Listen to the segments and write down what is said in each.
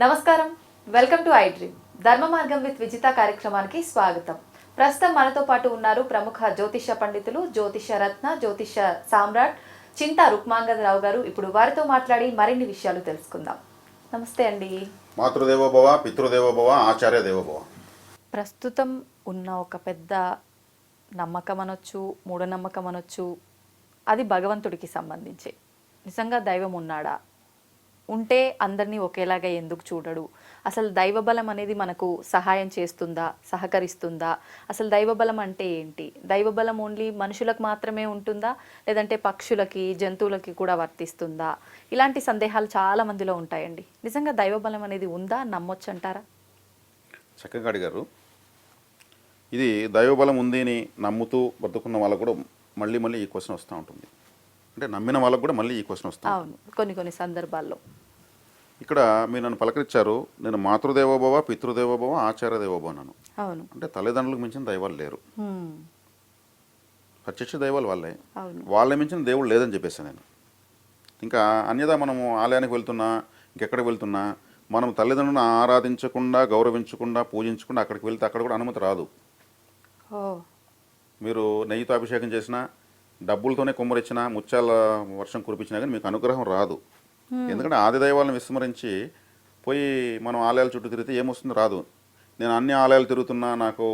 నమస్కారం, welcome to I dream ధర్మ మార్గం విత్ విజిత కార్యక్రమానికి స్వాగతం. ప్రస్తుతం మనతో పాటు ఉన్నారు ప్రముఖ జ్యోతిష పండితులు, జ్యోతిష రత్న, జ్యోతిష సామ్రాట్ చింతా రుక్మాంగదరావు గారు. ఇప్పుడు వారితో మాట్లాడి మరిన్ని విషయాలు తెలుసుకుందాం. నమస్తే అండి. మాతృదేవోభవ, పితృదేవోభవ, ఆచార్య దేవోభవ. ప్రస్తుతం ఉన్న ఒక పెద్ద నమ్మకం అనొచ్చు, మూఢనమ్మకం అనొచ్చు, అది భగవంతుడికి సంబంధించి. నిజంగా దైవం ఉన్నాడా? ఉంటే అందరినీ ఒకేలాగా ఎందుకు చూడడు? అసలు దైవబలం అనేది మనకు సహాయం చేస్తుందా, సహకరిస్తుందా? అసలు దైవబలం అంటే ఏంటి? దైవబలం ఓన్లీ మనుషులకు మాత్రమే ఉంటుందా, లేదంటే పక్షులకి, జంతువులకి కూడా వర్తిస్తుందా? ఇలాంటి సందేహాలు చాలా మందిలో ఉంటాయండి. నిజంగా దైవబలం అనేది ఉందా, నమ్మొచ్చు అంటారా? చక్కగా అడిగారు. ఇది దైవబలం ఉంది అని నమ్ముతూ బతుకున్న వాళ్ళకు కూడా మళ్ళీ మళ్ళీ ఈ క్వశ్చన్ వస్తూ ఉంటుంది. అంటే నమ్మిన వాళ్ళకు కూడా మళ్ళీ ఈ క్వశ్చన్ వస్తుంది. అవును, కొన్ని సందర్భాల్లో. ఇక్కడ మీరు నన్ను పలకరించారు. నేను మాతృదేవోభవ, పితృదేవోభవ, ఆచార్య దేవోభవ అన్నాను. అవును. అంటే తల్లిదండ్రులకు మించిన దైవాలు లేరు. ప్రత్యక్ష దైవాలు వాళ్ళే. అవును. వాళ్ళ మించిన దేవుడు లేదని చెప్పేసాను నేను. ఇంకా అన్యదా మనము ఆలయానికి వెళ్తున్నా, ఇంకెక్కడికి వెళ్తున్నా, మనం తల్లిదండ్రులను ఆరాధించకుండా, గౌరవించకుండా, పూజించకుండా అక్కడికి వెళ్తే అక్కడ కూడా అనుమతి రాదు. మీరు నెయ్యితో అభిషేకం చేసినా, డబ్బులతోనే కుమ్మరిచ్చినా, ముత్యాల వర్షం కురిపించినా కానీ మీకు అనుగ్రహం రాదు. ఎందుకంటే ఆది దైవాలను విస్మరించి పోయి మనం ఆలయాల చుట్టూ తిరిగితే ఏమొస్తుంది? రాదు. నేను అన్ని ఆలయాలు తిరుగుతున్నా, నాకు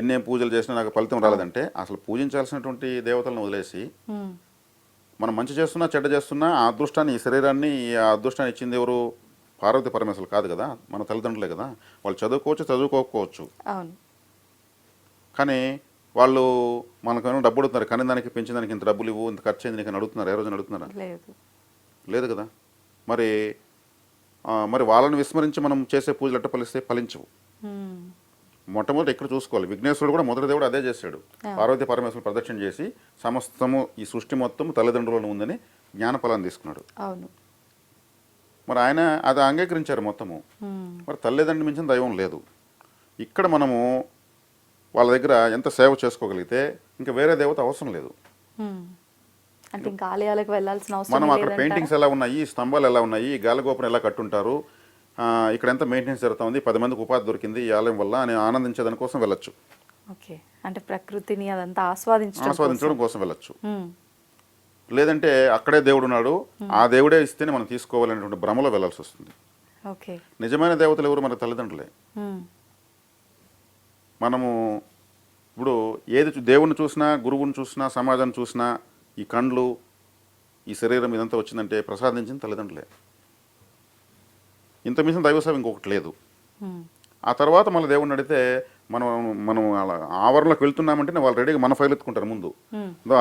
ఎన్నేం పూజలు చేసినా నాకు ఫలితం రాలేదంటే అసలు పూజించాల్సినటువంటి దేవతలను వదిలేసి మనం మంచి చేస్తున్నా, చెడ్డ చేస్తున్నా ఆ అదృష్టాన్ని, ఈ శరీరాన్ని, ఈ అదృష్టాన్ని ఇచ్చింది ఎవరు? పార్వతి పరమేశ్వరులు కాదు కదా, మన తల్లిదండ్రులే కదా. వాళ్ళు చదువుకోవచ్చు, చదువుకోకపోవచ్చు, కానీ వాళ్ళు మనకు డబ్బు అడుగుతున్నారు. కానీ దానికి పెంచిన దానికి ఇంత డబ్బులు ఇవ్వు, ఇంత ఖర్చు అయింది నీకు అడుగుతున్నారు. ఏ రోజున అడుగుతున్నారా? లేదు కదా. మరి వాళ్ళని విస్మరించి మనం చేసే పూజలు ఎట్ట ఫలించవు. మొట్టమొదటి ఇక్కడ చూసుకోవాలి. విఘ్నేశ్వరుడు కూడా మొదటి దేవుడు అదే చేశాడు. పార్వతీ పరమేశ్వరుడు ప్రదక్షిణ చేసి సమస్తము ఈ సృష్టి మొత్తం తల్లిదండ్రులను ఉందని జ్ఞానఫలాన్ని తీసుకున్నాడు. మరి ఆయన అది అంగీకరించారు మొత్తము. మరి తల్లిదండ్రులు మించిన దైవం లేదు. ఇక్కడ మనము వాళ్ళ దగ్గర ఎంత సేవ చేసుకోగలిగితే ఇంకా వేరే దేవత అవసరం లేదు. అంటే ఇంకా ఆలయాలకు వెళ్ళాల్సిన అవసరం మనం అక్కడ పెయింటింగ్స్ ఎలా ఉన్నాయి, స్తంభాలు ఎలా ఉన్నాయి, గాలిగోపురం ఎలా కట్టుంటారు, ఇక్కడ ఎంత మెయింటెనెన్స్ జరుగుతుంది, 10 మందికి ఉపాధి దొరికింది ఈ ఆలయం వల్ల అని ఆనందించేదాని కోసం వెళ్ళొచ్చు. ఓకే, అంటే ప్రకృతిని అదంతా ఆస్వాదించడం కోసం వెళ్ళొచ్చు. లేదంటే అక్కడే దేవుడు ఉన్నాడు, ఆ దేవుడే ఇస్తేనే మనం తీసుకోవాలనేటువంటి భ్రమలో వెళ్ళాల్సి వస్తుంది. ఓకే, నిజమైన దేవతలు ఎవరు? మన తల్లిదండ్రులే. మనము ఇప్పుడు ఏది దేవుణ్ణి చూసినా, గురువుని చూసినా, సమాజాన్ని చూసినా, ఈ కండ్లు, ఈ శరీరం ఇదంతా వచ్చిందంటే ప్రసాదించింది తల్లిదండ్రులే. ఇంత మించిన దైవసేవ ఇంకొకటి లేదు. ఆ తర్వాత మళ్ళీ దేవుడిని అడిగితే మనం అలా ఆవరణలోకి వెళ్తున్నామంటే వాళ్ళు రెడీగా మన ఫైల్ ఎత్తుకుంటారు ముందు.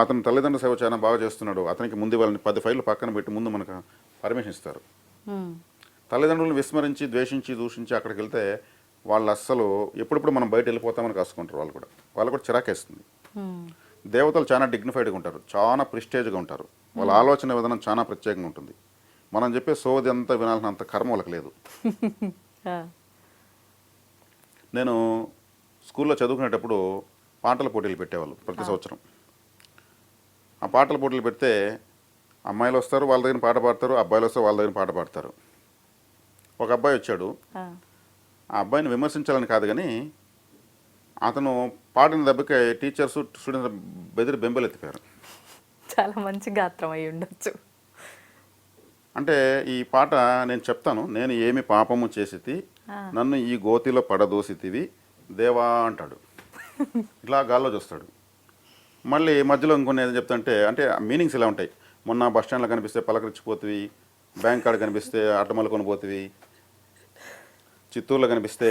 అతను తల్లిదండ్రుల సేవ చాలా బాగా చేస్తున్నాడు, అతనికి ముందు వాళ్ళని 10 ఫైళ్ళు పక్కన పెట్టి ముందు మనకు పర్మిషన్ ఇస్తారు. తల్లిదండ్రులను విస్మరించి, ద్వేషించి, దూషించి అక్కడికి వెళ్తే వాళ్ళు అస్సలు ఎప్పుడెప్పుడు మనం బయట వెళ్ళిపోతామని కాసుకుంటారు. వాళ్ళు కూడా చిరాకేస్తుంది. దేవతలు చాలా డిగ్నిఫైడ్గా ఉంటారు, చాలా ప్రిస్టేజ్గా ఉంటారు. వాళ్ళ ఆలోచన విధానం చాలా ప్రత్యేకంగా ఉంటుంది. మనం చెప్పే సోది అంతా వినాల్సినంత కర్మ వాళ్ళకి లేదు. నేను స్కూల్లో చదువుకునేటప్పుడు పాటల పోటీలు పెట్టేవాళ్ళు ప్రతి సంవత్సరం. ఆ పాటల పోటీలు పెడితే అమ్మాయిలు వస్తారు, వాళ్ళ దగ్గర పాట పాడతారు, అబ్బాయిలు వస్తారు, వాళ్ళ దగ్గర పాట పాడతారు. ఒక అబ్బాయి వచ్చాడు. ఆ అబ్బాయిని విమర్శించాలని కాదు కానీ అతను పాడిన దెబ్బకి టీచర్స్, స్టూడెంట్స్ బెదిరి బెంబెలెత్తిపోయారు. చాలా మంచి గాత్రం అయి ఉండొచ్చు. అంటే ఈ పాట నేను చెప్తాను. నేను ఏమి పాపము చేసితి, నన్ను ఈ గోతిలో పడదోసితివి దేవా అంటాడు. ఇట్లా గాల్లో చూస్తాడు. మళ్ళీ మధ్యలో ఇంకొన్ని ఏదో చెప్తాంటే అంటే మీనింగ్స్ ఇలా ఉంటాయి. మొన్న బస్ స్టాండ్లో కనిపిస్తే పలకరించిపోతుంది, బ్యాంక్ కార్డు కనిపిస్తే అట్టమలుకొని పోతుంది, చిత్తూరులో కనిపిస్తే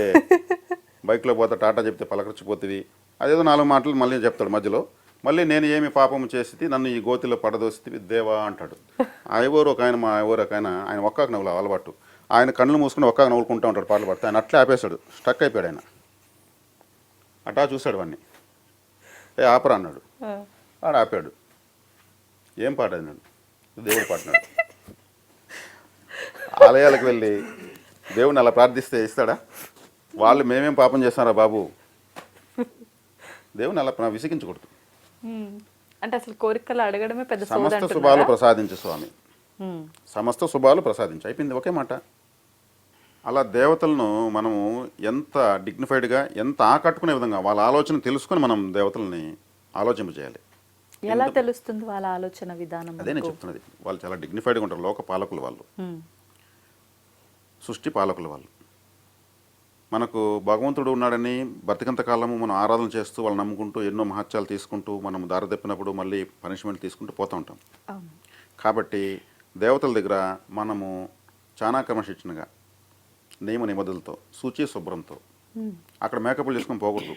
బైక్లో పోతే టాటా చెప్తే పలకరించిపోతుంది. అదేదో 4 మాటలు మళ్ళీ చెప్తాడు మధ్యలో. మళ్ళీ నేను ఏమి పాపం చేసి నన్ను ఈ గోతిలో పడదోసి దేవా అంటాడు. ఎవరు ఒక ఆయన, మా ఎవరు ఒక ఆయన ఒక్కాక నవ్వులు అలవాటు. ఆయన కళ్ళు మూసుకుని ఒక్కాక నవ్వులుకుంటూ ఉంటాడు పాటలు పాడితే. ఆయన అట్లే ఆపేశాడు, స్టక్ అయిపోయాడు. ఆయన అటా చూశాడు వాడిని. ఆపరా అన్నాడు. వాడు ఆపాడు. ఏం పాట అన్నాడు? దేవుడు పాడినాడు. ఆలయాలకు వెళ్ళి దేవుడిని అలా ప్రార్థిస్తే ఇస్తాడా? వాళ్ళు మేమేం పాపం చేస్తారా బాబు? దేవుని అలా విసిగించకూడదు. అంటే అసలు కోరికలు అడగడమే పెద్ద సమస్త శుభాలు ప్రసాదించు స్వామి, సమస్త శుభాలు ప్రసాదించు. అయిపోయింది, ఒకే మాట. అలా దేవతలను మనము ఎంత డిగ్నిఫైడ్గా, ఎంత ఆకట్టుకునే విధంగా వాళ్ళ ఆలోచన తెలుసుకొని మనం దేవతల్ని ఆలోచింపజేయాలి. ఎలా తెలుస్తుంది వాళ్ళ ఆలోచన విధానం? అదే నేను చెప్తున్నది. వాళ్ళు చాలా డిగ్నిఫైడ్గా ఉంటారు. లోక పాలకులు వాళ్ళు, ఉమ్, సృష్టి పాలకులు వాళ్ళు. మనకు భగవంతుడు ఉన్నాడని బతికంత కాలము మనం ఆరాధన చేస్తూ వాళ్ళు నమ్ముకుంటూ ఎన్నో మహత్యాలు తీసుకుంటూ మనం దారి తప్పినప్పుడు మళ్ళీ పనిష్మెంట్ తీసుకుంటూ పోతూ ఉంటాం. అవును. కాబట్టి దేవతల దగ్గర మనము చాలా క్రమశిక్షణగా, నియమ నిబంధనలతో, శుచి శుభ్రంతో, ఉమ్, అక్కడ మేకప్లు చేసుకొని పోకూడదు.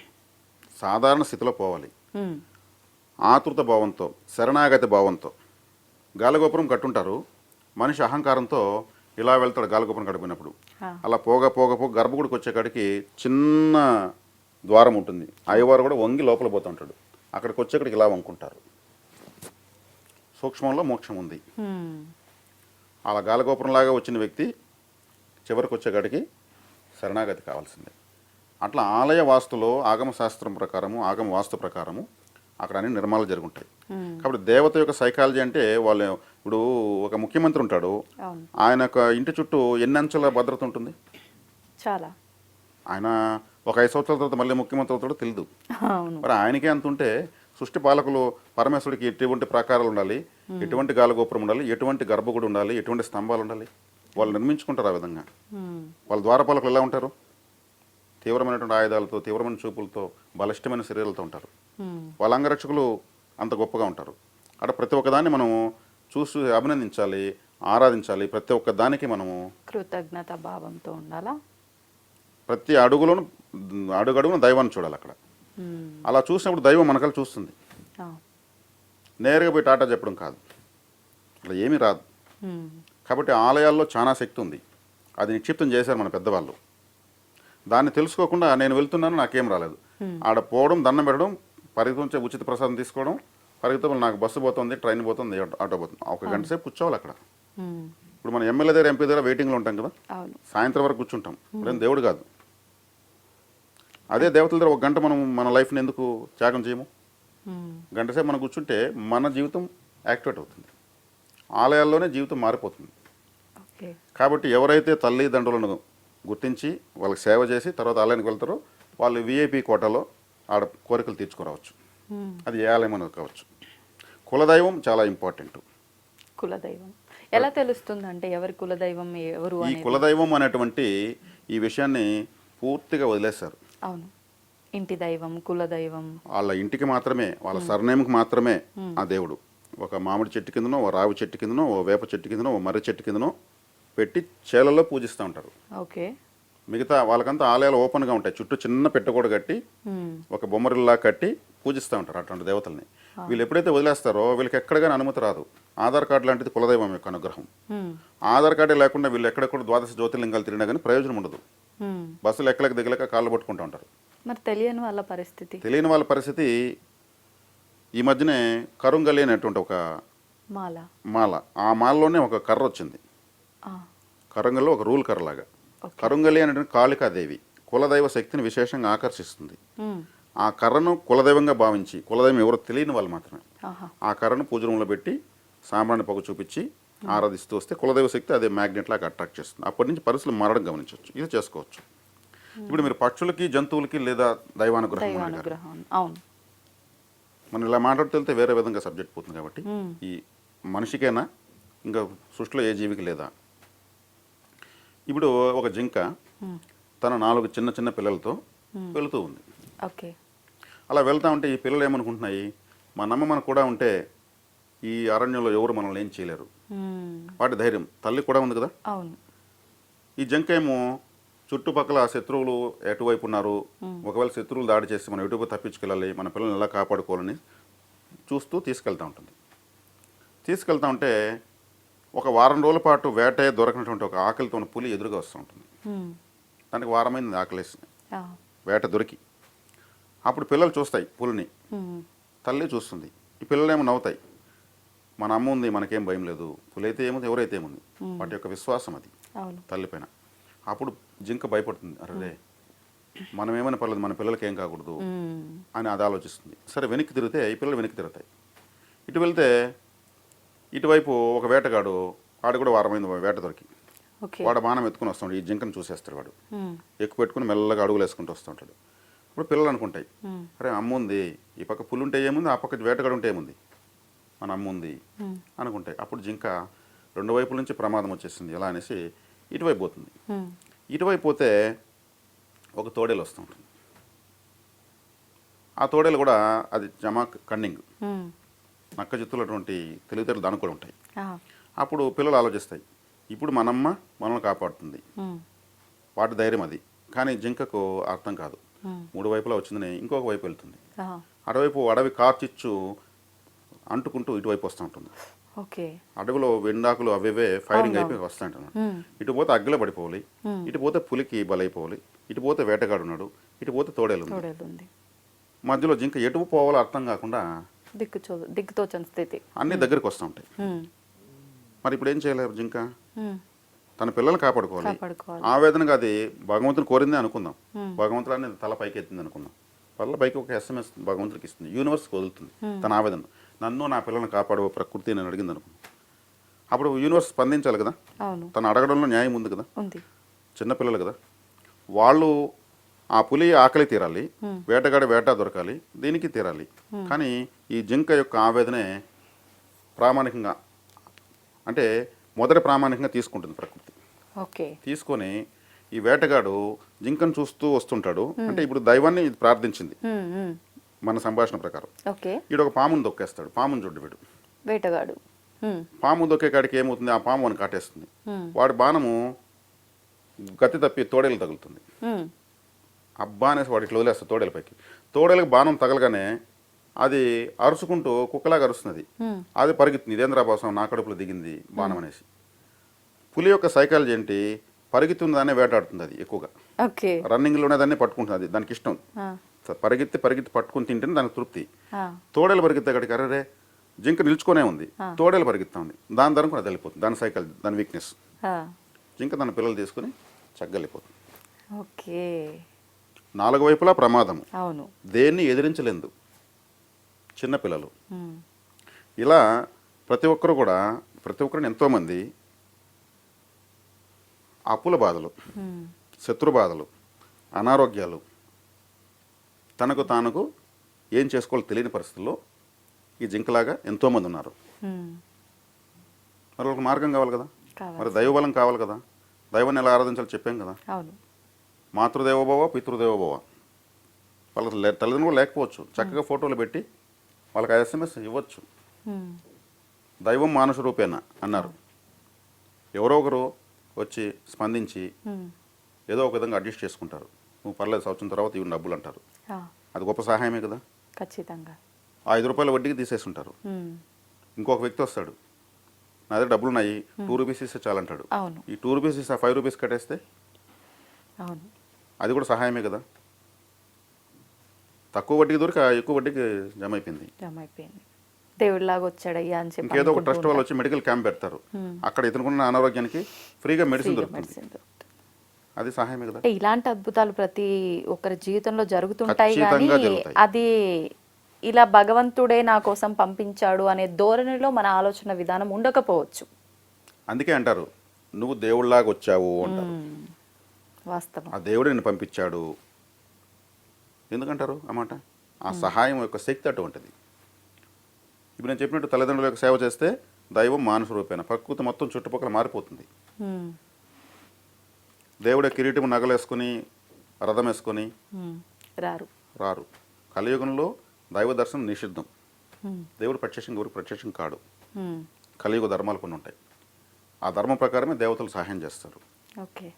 సాధారణ స్థితిలో పోవాలి. ఉమ్, ఆతృత భావంతో, శరణాగతి భావంతో. గాలిగోపురం కట్టుంటారు, మనిషి అహంకారంతో ఇలా వెళ్తాడు గాలిగోపురం కడిపోయినప్పుడు. ఆ, అలా పోగా పోగా పోగా గర్భగుడికి వచ్చే కాడికి చిన్న ద్వారం ఉంటుంది. అయ్యవారు కూడా వంగి లోపల పోతూ ఉంటాడు. అక్కడికి వచ్చేక్కడికి ఇలా వంకుంటారు. సూక్ష్మంలో మోక్షం ఉంది. ఉమ్, అలా గాలిగోపురంలాగా వచ్చిన వ్యక్తి చివరికి వచ్చేకాడికి శరణాగతి కావాల్సిందే. అట్లా ఆలయ వాస్తులో ఆగమ శాస్త్రం ప్రకారము, ఆగమ వాస్తు ప్రకారము అక్కడ అన్ని నిర్మాణాలు జరుగుంటాయి. ఉమ్, కాబట్టి దేవత యొక్క సైకాలజీ అంటే వాళ్ళు ఇప్పుడు ఒక ముఖ్యమంత్రి ఉంటాడు, అవును. ఆయన యొక్క ఇంటి చుట్టూ ఎన్ని అంచెల భద్రత ఉంటుంది? చాలా. ఆయన ఒక 5 సంవత్సరాల తర్వాత మళ్ళీ ముఖ్యమంత్రి అవుతాడో తెలియదు. అవును. మరి ఆయనకే అంత ఉంటే సృష్టి పాలకులు పరమేశ్వరుడికి ఎటువంటి ప్రాకారాలు ఉండాలి, ఎటువంటి గాలిగోపురం ఉండాలి, ఎటువంటి గర్భగుడి ఉండాలి, ఎటువంటి స్తంభాలు ఉండాలి, వాళ్ళు నిర్మించుకుంటారు ఆ విధంగా. ఉమ్, వాళ్ళ ద్వారపాలకులు ఎలా ఉంటారు? తీవ్రమైనటువంటి ఆయుధాలతో, తీవ్రమైన చూపులతో, బలిష్టమైన శరీరాలతో ఉంటారు. ఉమ్, వాళ్ళ అంగరక్షకులు అంత గొప్పగా ఉంటారు. అక్కడ ప్రతి ఒక్కదాన్ని మనము చూసి అభినందించాలి, ఆరాధించాలి. ప్రతి ఒక్క దానికి మనము కృతజ్ఞత భావంతో ఉండాలా? ప్రతి అడుగడుగున దైవాన్ని చూడాలి అక్కడ. ఉమ్, అలా చూసినప్పుడు దైవం మనకల్లా చూస్తుంది. ఆ, నేరుగా పోయి టాటా చెప్పడం కాదు, అలా ఏమీ రాదు. ఉమ్, కాబట్టి ఆలయాల్లో చాలా శక్తి ఉంది. అది నిక్షిప్తం చేశారు మన పెద్దవాళ్ళు. దాన్ని తెలుసుకోకుండా నేను వెళ్తున్నాను నాకేం రాలేదు, ఆడ పోవడం, దండం పెట్టడం, పరిగెత్తుంచే ఉచిత ప్రసాదం తీసుకోవడం, పరిగెత్తం నాకు బస్సు పోతుంది, ట్రైన్ పోతుంది, ఆటో పోతుంది, ఒక గంట సేపు కూర్చోవాలి అక్కడ. ఉమ్, ఇప్పుడు మన ఎమ్మెల్యే దగ్గర, ఎంపీ దగ్గర వెయిటింగ్లో ఉంటాం కదా, అవును. సాయంత్రం వరకు కూర్చుంటాం. ఇప్పుడేం దేవుడు కాదు. అదే దేవతల దగ్గర ఒక గంట మనం మన లైఫ్ని ఎందుకు త్యాగం చేయము? ఉమ్, గంట సేపు మనం కూర్చుంటే మన జీవితం యాక్టివేట్ అవుతుంది. ఆలయాల్లోనే జీవితం మారిపోతుంది. ఓకే. కాబట్టి ఎవరైతే తల్లిదండ్రులను గుర్తించి వాళ్ళకి సేవ చేసి తర్వాత ఆలయానికి వెళ్తారో వాళ్ళు విఐపి కోటాలో ఆడ కోరికలు తీర్చుకోరావచ్చు. ఉమ్, అది ఏ ఆలయం అనేది కావచ్చు. కులదైవం చాలా ఇంపార్టెంట్. కులదైవం ఎలా తెలుస్తుంది? అంటే ఎవరి కులదైవం ఎవరు ఈ అనేది? కులదైవం అనేటువంటి ఈ విషయాన్ని పూర్తిగా వదిలేశారు. అవును. ఇంటి దైవం, కులదైవం. వాళ్ళ ఇంటికి మాత్రమే, వాళ్ళ సర్నేమ్కి మాత్రమే ఆ దేవుడు. ఒక మామిడి చెట్టు కిందనో, ఓ రావి చెట్టు కిందనో, ఓ వేప చెట్టు కిందనో, ఓ మర్రి చెట్టు కిందనో పెట్టి చేలల్లో పూజిస్తూ ఉంటారు. ఓకే. మిగతా వాళ్ళకంతా ఆలయాలు ఓపెన్గా ఉంటాయి. చుట్టూ చిన్న పెట్టగోడ కట్టి ఉమ్, ఒక బొమ్మరిల్లా కట్టి పూజిస్తూ ఉంటారు అటువంటి దేవతల్ని. వీళ్ళు ఎప్పుడైతే వదిలేస్తారో వీళ్ళకి ఎక్కడగానే అనుమతి రాదు. ఆధార్ కార్డు లాంటిది కులదైవం యొక్క అనుగ్రహం. ఉమ్, ఆధార్ కార్డే లేకుండా వీళ్ళు ఎక్కడెక్కడ ద్వాదశ జ్యోతిర్లింగాలు తిరిగినా కానీ ప్రయోజనం ఉండదు. ఉమ్. బస్సులు ఎక్కలేక దిగలేక కాళ్ళు పట్టుకుంటూ ఉంటారు. మరి తెలియని వాళ్ళ పరిస్థితి? తెలియని వాళ్ళ పరిస్థితి ఈ మధ్యనే కరుంగలి అనేటువంటి ఒక మాల. మాల, ఆ మాలలోనే ఒక కర్ర వచ్చింది. ఆ, కరంగల్లో ఒక రూల్ కర్రలాగా. ఓకే. కరుంగలి అనేటువంటి కాళికాదేవి కులదైవ శక్తిని విశేషంగా ఆకర్షిస్తుంది. ఉమ్, ఆ కర్రను కులదైవంగా భావించి, కులదైవం ఎవరో తెలియని వాళ్ళు మాత్రమే ఆహా. ఆ కర్రను పూజ రూమ్లో పెట్టి సాంబ్రాణి పొగ చూపించి ఆరాధిస్తూ వస్తే కులదైవ శక్తి అదే మ్యాగ్నెట్ లాగా అట్రాక్ట్ చేస్తుంది. అప్పటి నుంచి పరిస్థితులు మారడం గమనించవచ్చు. ఇది చేసుకోవచ్చు. ఇప్పుడు మీరు పక్షులకి, జంతువులకి లేదా దైవానుగ్రహం అడిగారు. దైవానుగ్రహం. అవును. మనం ఇలా మాట్లాడుతూ వేరే విధంగా సబ్జెక్ట్ పోతుంది. కాబట్టి ఉమ్, ఈ మనిషికైనా ఇంకా సృష్టిలో ఏ జీవికి లేదా. ఇప్పుడు ఒక జింక ఉమ్, తన 4 చిన్న చిన్న పిల్లలతో వెళుతూ ఉంది. ఓకే. అలా వెళ్తా ఉంటే ఈ పిల్లలు ఏమనుకుంటున్నాయి, మా నమ్మ మనకు కూడా ఉంటే ఈ అరణ్యంలో ఎవరు మనల్ని ఏం చేయలేరు. ఉమ్, వాటి ధైర్యం. తల్లి కూడా ఉంది కదా. అవును. ఈ జింక ఏమో చుట్టుపక్కల శత్రువులు ఎటువైపు ఉన్నారు, ఒకవేళ శత్రువులు దాడి చేసి మనం ఎటువైపు తప్పించుకెళ్ళాలి, మన పిల్లల్ని ఎలా కాపాడుకోవాలని చూస్తూ తీసుకెళ్తూ ఉంటుంది. తీసుకెళ్తా ఉంటే ఒక వారం రోజుల పాటు వేట దొరకనటువంటి ఒక ఆకలితో ఉన్న పులి ఎదురుగా వస్తూ ఉంటుంది. ఉమ్, దానికి వారమైంది ఆకలేసి ఆ, వేట దొరికి. అప్పుడు పిల్లలు చూస్తాయి పులిని, ఉమ్, తల్లి చూస్తుంది. ఈ పిల్లలేమో నవ్వుతాయి, మన అమ్మ ఉంది మనకేం భయం లేదు, పులి అయితే ఏముంది ఎవరైతే ఏముంది. వాటి యొక్క విశ్వాసం అది అవును. తల్లిపైన. అప్పుడు జింక భయపడుతుంది, అరే మనం ఏమైనా పర్లేదు మన పిల్లలకి ఏం కాకూడదు ఉమ్, అని అది ఆలోచిస్తుంది. సరే వెనక్కి తిరిగితే ఈ పిల్లలు వెనక్కి తిరుగుతాయి. ఇటు వెళ్తే ఇటువైపు ఒక వేటగాడు, ఆడు కూడా వారమైంది వేట దొరికి. ఓకే. వాడు బాణం ఎత్తుకుని వస్తాడు, ఈ జింకను చూసేస్తాడు వాడు, ఉమ్, ఎక్కువ పెట్టుకుని మెల్లగా అడుగులు వేసుకుంటూ వస్తుంటాడు. ఇప్పుడు పిల్లలు అనుకుంటాయి, ఉమ్, అరే అమ్మ ఉంది, ఈ పక్క పులి ఉంటే ఏముంది, ఆ పక్క వేటగాడు ఉంటే ఏముంది, మన అమ్మ ఉంది ఉమ్, అనుకుంటాయి. అప్పుడు జింక రెండు వైపుల నుంచి ప్రమాదం వచ్చేసింది ఎలా అనేసి ఇటువైపు పోతుంది. ఉమ్, ఇటువైపు పోతే ఒక తోడేలు వస్తూ ఉంటుంది. ఆ తోడేలు కూడా అది జమాక్ కన్నింగ్, ఉమ్, నక్క చిత్తులటువంటి తెలివితేటలు దానికి కూడా ఉంటాయి. ఆ, అప్పుడు పిల్లలు ఆలోచిస్తాయి, ఇప్పుడు మనమ్మ మనల్ని కాపాడుతుంది, ఉమ్, వాటి ధైర్యం అది. కానీ జింకకు అర్థం కాదు, ఉమ్, మూడు వైపులా వచ్చిందని ఇంకొక వైపు వెళ్తుంది. ఆ, అటువైపు అడవి కార్చిచ్చు అంటుకుంటూ ఇటువైపు వస్తూ ఉంటుంది. ఓకే. అడవిలో వెండాకులు అవివే ఫైరింగ్ అవునవును. అయిపోయి వస్తూ ఉంటుంది. ఉమ్, ఇటు పోతే అగ్గిలో పడిపోవాలి, ఉమ్, ఇటు పోతే పులికి బలైపోవాలి, ఇటు పోతే వేటగాడు ఉన్నాడు, ఇటు పోతే తోడేలు ఉంది. తోడేలు ఉంది. మధ్యలో జింక ఎటు పోవాలో అర్థం కాకుండా దిక్కుతోచని స్థితి. అన్ని దగ్గరికి వస్తూ ఉంటాయి. ఉమ్, మరి ఇప్పుడు ఏం చేయలేరు జింక, ఉమ్, తన పిల్లల్ని కాపాడుకోవాలి. కాపాడుకోవాలి. ఆవేదనగా అది భగవంతుని కోరిందే అనుకుందాం, ఉమ్, భగవంతుడు అనేది తల పైకి ఎత్తింది అనుకుందాం, వాళ్ళ పైకి ఒక SMS భగవంతుడికి ఇస్తుంది, యూనివర్స్కి వదులుతుంది తన ఆవేదన. నన్ను నా పిల్లల్ని కాపాడు ప్రకృతి నేను అడిగింది అనుకుందాం. అప్పుడు యూనివర్స్ స్పందించాలి కదా, అవును, తను అడగడంలో న్యాయం ఉంది కదా. ఉంది. చిన్నపిల్లలు కదా, వాళ్ళు ఆ పులి ఆకలి తీరాలి, Hmm. వేటగాడి వేట దొరకాలి, దీనికి తీరాలి. కానీ ఈ జింక యొక్క ఆవేదనే ప్రామాణికంగా, అంటే మొదటి ప్రామాణికంగా తీసుకుంటుంది ప్రకృతి. ఓకే. తీసుకొని ఈ వేటగాడు జింకను చూస్తూ వస్తుంటాడు. అంటే ఇప్పుడు దైవాన్ని ఇది ప్రార్థించింది ఉమ్, ఉమ్, మన సంభాషణ ప్రకారం. ఓకే. వీడు ఒక పామును దొక్కేస్తాడు, పామును చూడు వీడు. వేటగాడు. ఉమ్, పాము దొక్కే కాడికి ఏమవుతుంది, ఆ పాము అని కాటేస్తుంది. ఉమ్, వాడి బాణము గతి తప్పి తోడేలు తగులుతుంది. ఉమ్, అబ్బా అనేసి వాడు ఇట్లా వదిలేస్తాడు తోడేల పైకి. తోడేలకు బాణం తగలగానే అది అరుచుకుంటూ కుక్కలాగా అరుస్తున్నది. ఉమ్, అది పరిగెత్తుంది, ఇదేంద్రా బాసం నా కడుపులో దిగింది బాణం అనేసి. పులి యొక్క సైకాలజీ ఏంటి, పరిగెత్తున్న దాన్నే వేటాడుతుంది అది ఎక్కువగా. ఓకే. రన్నింగ్లోనే దాన్ని పట్టుకుంటుంది, అది దానికి ఇష్టం. ఆ, పరిగెత్తి పరిగెత్తి పట్టుకుని తింటేనే దానికి తృప్తి. ఆ, తోడేలు పరిగెత్తే కాడికి అరే జింక నిల్చుకొనే ఉంది, తోడేలు పరిగెత్తా ఉంది, దాని ధరం కూడా వెళ్ళిపోతుంది, దాని సైకాలజీ, దాని వీక్నెస్. ఆ, జింక తన పిల్లలు తీసుకుని చగ్గలిపోతుంది. ఓకే. నాలుగు వైపులా ప్రమాదము, అవును. దేన్ని ఎదిరించలేదు చిన్నపిల్లలు. ఉమ్, ఇలా ప్రతి ఒక్కరు కూడా, ప్రతి ఒక్కరిని ఎంతోమంది అప్పుల బాధలు, ఉమ్, శత్రు బాధలు, అనారోగ్యాలు, తనకు తానుకు ఏం చేసుకోవాలో తెలియని పరిస్థితుల్లో ఈ జింకలాగా ఎంతోమంది ఉన్నారు. ఉమ్, మరి ఒక మార్గం కావాలి కదా, కావాలి. మరి దైవబలం కావాలి కదా. దైవాన్ని ఎలా ఆరాధించాలో చెప్పాం కదా. అవును. మాతృదేవోభవ పితృదేవోభవ. వాళ్ళకి తల్లిదండ్రులు కూడా లేకపోవచ్చు, చక్కగా ఫోటోలు పెట్టి వాళ్ళకి SMS ఇవ్వచ్చు. ఉమ్, దైవం మానుష రూపేణ అన్నారు. ఎవరో ఒకరు వచ్చి స్పందించి ఉమ్, ఏదో ఒక విధంగా అడ్జస్ట్ చేసుకుంటారు. నువ్వు పర్లేదు సంవత్సరం తర్వాత ఇవి డబ్బులు అంటారు. ఆ, అది గొప్ప సహాయమే కదా. ఖచ్చితంగా. ఆ 5 రూపాయల వడ్డీకి తీసేసి ఉంటారు. ఉమ్, ఇంకొక వ్యక్తి వస్తాడు, నా దగ్గర డబ్బులు ఉన్నాయి, 2 రూపీస్ ఇస్తే చాలంటాడు. అవును, ఈ 2 రూపీస్ ఇస్తే 5 రూపీస్ కట్టేస్తే అవును. అది కూడా సహాయమే కదా. తక్కువ వడ్డీకి దొరికి ఎక్కువ వడ్డీకి జమ అయిపోయింది. జమ అయిపోయింది. దేవుడిలాగా వచ్చాడయ్యా అని చెప్పి ఇంకేదో ఒక అనుకుంటూ ట్రస్ట్ వాళ్ళు ఉంటాం. వచ్చి మెడికల్ క్యాంప్ పెడతారు. Hmm. అక్కడ ఇతనుకున్న అనారోగ్యానికి ఫ్రీగా మెడిసిన్ ఫ్రీగా దొరుకుతుంది. మెడిసిన్ దొరుకుతుంది. అది సహాయమే కదా. అంటే ఇలాంటి అద్భుతాలు ప్రతి ఒక్కరి జీవితంలో జరుగుతుంటాయి, కానీ ఖచ్చితంగా జరుగుతాయి. అది ఇలా భగవంతుడే నా కోసం పంపించాడు అనే ధోరణిలో మన ఆలోచన విధానం ఉండకపోవచ్చు. అందుకే అంటారు, నువ్వు దేవుళ్ళలాగా వచ్చావు అంటారు. ఉమ్, వాస్తవం. ఆ దేవుడు నిన్ను పంపించాడు ఎందుకంటారు ఆ మాట? ఆ సహాయం యొక్క శక్తి అటువంటిది. ఇప్పుడు నేను చెప్పినట్టు తల్లిదండ్రుల యొక్క సేవ చేస్తే దైవం మానుష రూపేణ, ప్రకృతి మొత్తం చుట్టుపక్కల మారిపోతుంది. ఉమ్, దేవుడే కిరీటం నగలేసుకుని రథం వేసుకొని ఉమ్, రారు. రారు. కలియుగంలో దైవ దర్శనం నిషిద్ధం. ఉమ్, దేవుడు ప్రత్యక్షం ఎవరికి ప్రత్యక్షం కాడు. ఉమ్, కలియుగ ధర్మాలు కొన్ని ఉంటాయి. ఆ ధర్మం ప్రకారమే దేవతలు సహాయం చేస్తారు. ఓకే.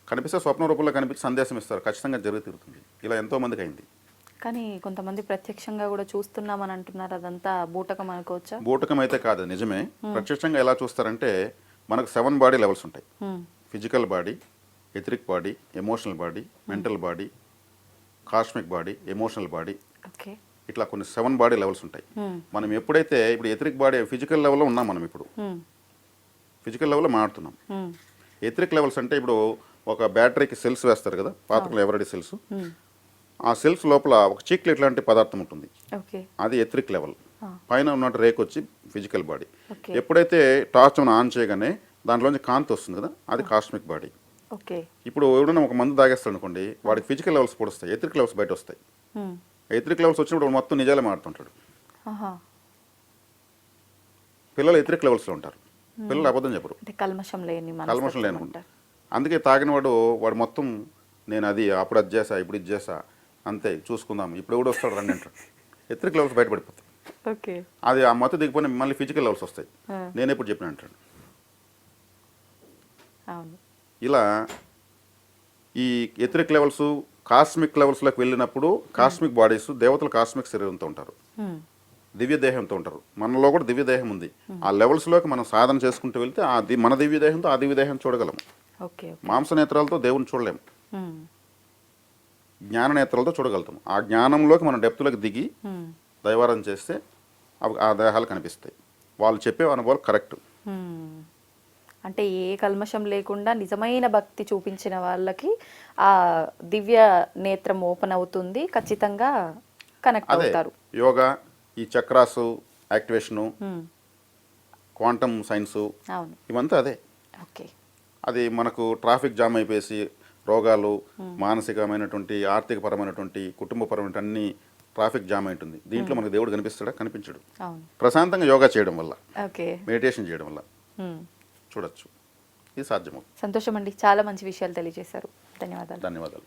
కనిపిస్తే స్వప్న రూపంలో కనిపించి సందేశం ఇస్తారు, ఖచ్చితంగా జరిగి తీరుతుంది. ఇలా ఎంతోమందికి అయింది. కానీ కొంతమంది ప్రత్యక్షంగా కూడా చూస్తున్నామని అంటున్నారు, అదంతా బూటకం అనుకోవచ్చా? బూటకం అయితే కాదు, నిజమే. ప్రత్యక్షంగా ఎలా చూస్తారంటే మనకు 7 బాడీ లెవెల్స్ ఉంటాయి. Um, physical body, etheric body, emotional body, mental body, cosmic body, emotional body, okay. ఇట్లా కొన్ని 7 బాడీ లెవెల్స్ ఉంటాయి. ఉమ్, మనం ఎప్పుడైతే ఇప్పుడు ఎథరిక్ బాడీ ఫిజికల్ లెవెల్లో ఉన్నాం, మనం ఇప్పుడు ఉమ్, ఫిజికల్ లెవెల్లో మాట్లాడుతున్నాం. ఉమ్, ఎథరిక్ లెవెల్స్ అంటే ఇప్పుడు ఒక బ్యాటరీకి సెల్స్ వేస్తారు కదా, పాతకులు ఎవరెడీ సెల్స్. ఉమ్, ఆ సెల్స్ లోపల ఒక చీక్లెట్ లాంటి పదార్థం ఉంటుంది, ఓకే. అది ఎథరిక్ లెవెల్. ఆ, పైన ఉన్న రేక్ వచ్చి ఫిజికల్ బాడీ. ఓకే. ఎప్పుడైతే టార్చ్ ఆన్ చేయగానే దాంట్లోంచి కాంతి వస్తుంది కదా, అది కాస్మిక్ బాడీ. ఓకే. ఇప్పుడు ఎవడన్నా ఒక మందు తాగేస్తాడు అనుకోండి, వాడికి ఫిజికల్ లెవెల్స్ పొడుస్తాయి, ఎథరిక్ లెవెల్స్ బయట వస్తాయి. ఎథరిక్ లెవెల్స్ వచ్చినప్పుడు వాడు మొత్తం నిజాలే మాడుతుంటాడు. ఆహా. పిల్లలు ఎథరిక్ లెవెల్స్లో ఉంటారు, పిల్లలు అబద్ధం చెప్పరు, అంటే కల్మషం లేని కల్మషం లేనుకుంటారు. అందుకే తాగినవాడు వాడు మొత్తం నేను అది అప్పుడు అది చేసా, ఇప్పుడు ఇది చేసా, అంతే చూసుకుందాం, ఇప్పుడు ఎవడు వస్తాడు రండి అంటాడు. ఎథరిక్ లెవెల్స్ బయటపడిపోతాయి. ఓకే. అది ఆ మత్తు దిగిపోయిన మళ్ళీ ఫిజికల్ లెవెల్స్ వస్తాయి, నేను ఎప్పుడు చెప్పిన అంటాడు. అవును. ఇలా ఈ ఎథరిక్ లెవెల్స్ కాస్మిక్ లెవెల్స్లోకి వెళ్ళినప్పుడు కాస్మిక్ బాడీస్, దేవతలు కాస్మిక్ శరీరంతో ఉంటారు, దివ్య దేహంతో ఉంటారు. మనలో కూడా దివ్య దేహం ఉంది. ఆ లెవెల్స్లోకి మనం సాధన చేసుకుంటూ వెళ్తే మన దివ్య దేహంతో ఆ దివ్య దేహం చూడగలము. ఓకే. మాంస నేత్రాలతో దేవుని చూడలేము, జ్ఞాన నేత్రాలతో చూడగలుగుతాం. ఆ జ్ఞానంలోకి మనం డెప్త్లోకి దిగి దైవారాధన చేస్తే అవి ఆ దేహాలు కనిపిస్తాయి. వాళ్ళు చెప్పే అనుభవాలు కరెక్ట్. అంటే ఏ కల్మషం లేకుండా నిజమైన భక్తి చూపించిన వాళ్ళకి ఆ దివ్య నేత్రం ఓపెన్ అవుతుంది, ఖచ్చితంగా కనెక్ట్ అదే అవుతారు. యోగా, ఈ చక్రాసు యాక్టివేషను, క్వాంటమ్ సైన్సు, అవును. ఇవంతా అదే. ఓకే. అది మనకు ట్రాఫిక్ జామ్ అయిపోయేసి రోగాలు, మానసికమైనటువంటి, ఆర్థికపరమైనటువంటి, కుటుంబపరమైన అన్ని ట్రాఫిక్ జామ్ ఉంటుంది. దీంట్లో మనకు దేవుడు కనిపిస్తాడా? కనిపించడు. అవును. ప్రశాంతంగా యోగా చేయడం వల్ల, ఓకే, మెడిటేషన్ చేయడం వల్ల చూడొచ్చు. ఇది సాధ్యమవుతుంది. సంతోషం అండి, చాలా మంచి విషయాలు తెలియజేశారు. ధన్యవాదాలు. ధన్యవాదాలు.